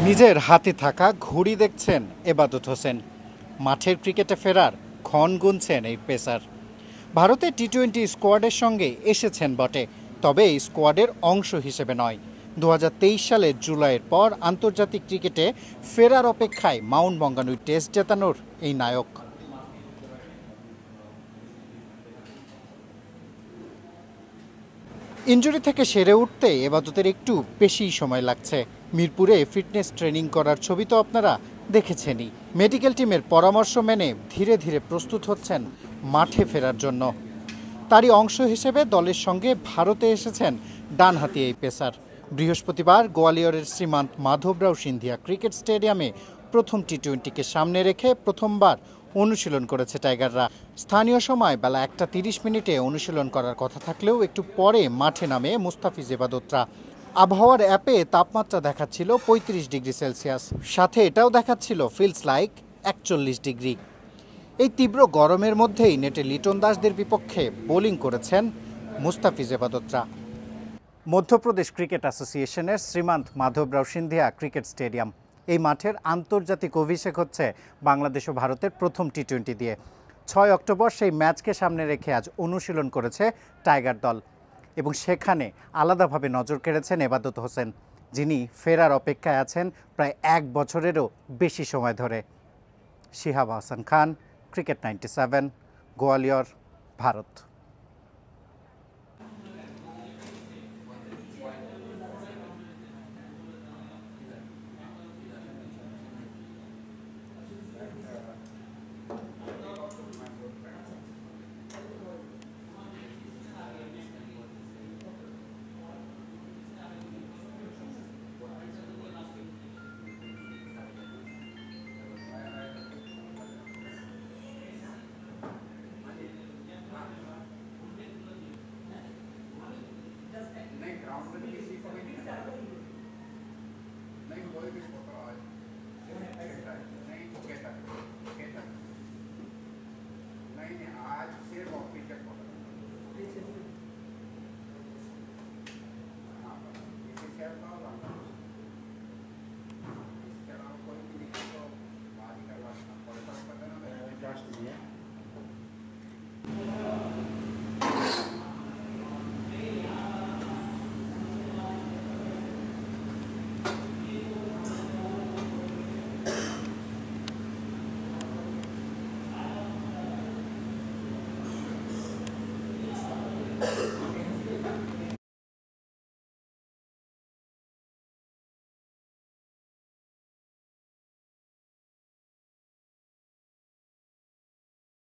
নিজের হাতে থাকা ঘড়ি দেখছেন এবাদত হোসেন। মাঠের ক্রিকেটে ফেরার ক্ষণ গুনছেন এই পেসার। ভারতের টি-20 স্কোয়াডের সঙ্গে এসেছেন বটে, তবে এই স্কোয়াডের অংশ হিসেবে নয়। 2023 সালের জুলাইয়ের পর আন্তর্জাতিক ক্রিকেটে ফেরার অপেক্ষায় মাউন্ট মঙ্গানুই টেস্ট জেতানোর এই নায়ক। ইনজুরি থেকে সেরে উঠতে এবাদতের একটু বেশি সময় লাগছে। মিরপুরে ফিটনেস ট্রেনিং করার ছবি তো আপনারা দেখেছেনই। মেডিকেল টিমের পরামর্শ মেনে ধীরে ধীরে প্রস্তুত হচ্ছেন মাঠে ফেরার জন্য। তারই অংশ হিসেবে দলের সঙ্গে ভারতে এসেছেন ডানহাতি এই পেসার। বৃহস্পতিবার গোয়ালিয়রের শ্রীমন্ত মাধবরাও সিন্ধিয়া ক্রিকেট স্টেডিয়ামে প্রথম টি-20কে সামনে রেখে প্রথমবার অনুশীলন করেছে টাইগাররা। স্থানীয় সময় বেলা 1:30 অনুশীলন করার কথা থাকলেও একটু পরে মাঠে নামে মুস্তাফিজ এবাদতরা। আবহাওয়ার অ্যাপে তাপমাত্রা দেখাচ্ছিল 35 ডিগ্রি সেলসিয়াস, সাথে এটাও দেখাচ্ছিল ফিলস লাইক 41 ডিগ্রি। এই তীব্র গরমের মধ্যেই নেটে লিটন দাসদের বিপক্ষে বোলিং করেছেন মুস্তাফিজ এবাদতরা। মধ্যপ্রদেশ ক্রিকেট অ্যাসোসিয়েশনের শ্রীমন্ত মাধবরাও সিন্ধিয়া ক্রিকেট স্টেডিয়াম। এই মাঠের আন্তর্জাতিক অভিষেক হচ্ছে বাংলাদেশ ও ভারতের প্রথম টি-20 দিয়ে। 6 অক্টোবর সেই ম্যাচকে সামনে রেখে আজ অনুশীলন করেছে টাইগার দল, এবং সেখানে আলাদাভাবে নজর কেড়েছেন এবাদত হোসেন, যিনি ফেরার অপেক্ষায় আছেন প্রায় 1 বছরেরও বেশি সময় ধরে। শিহাব হাসান খান, ক্রিকেট 97, গোয়ালিয়র, ভারত।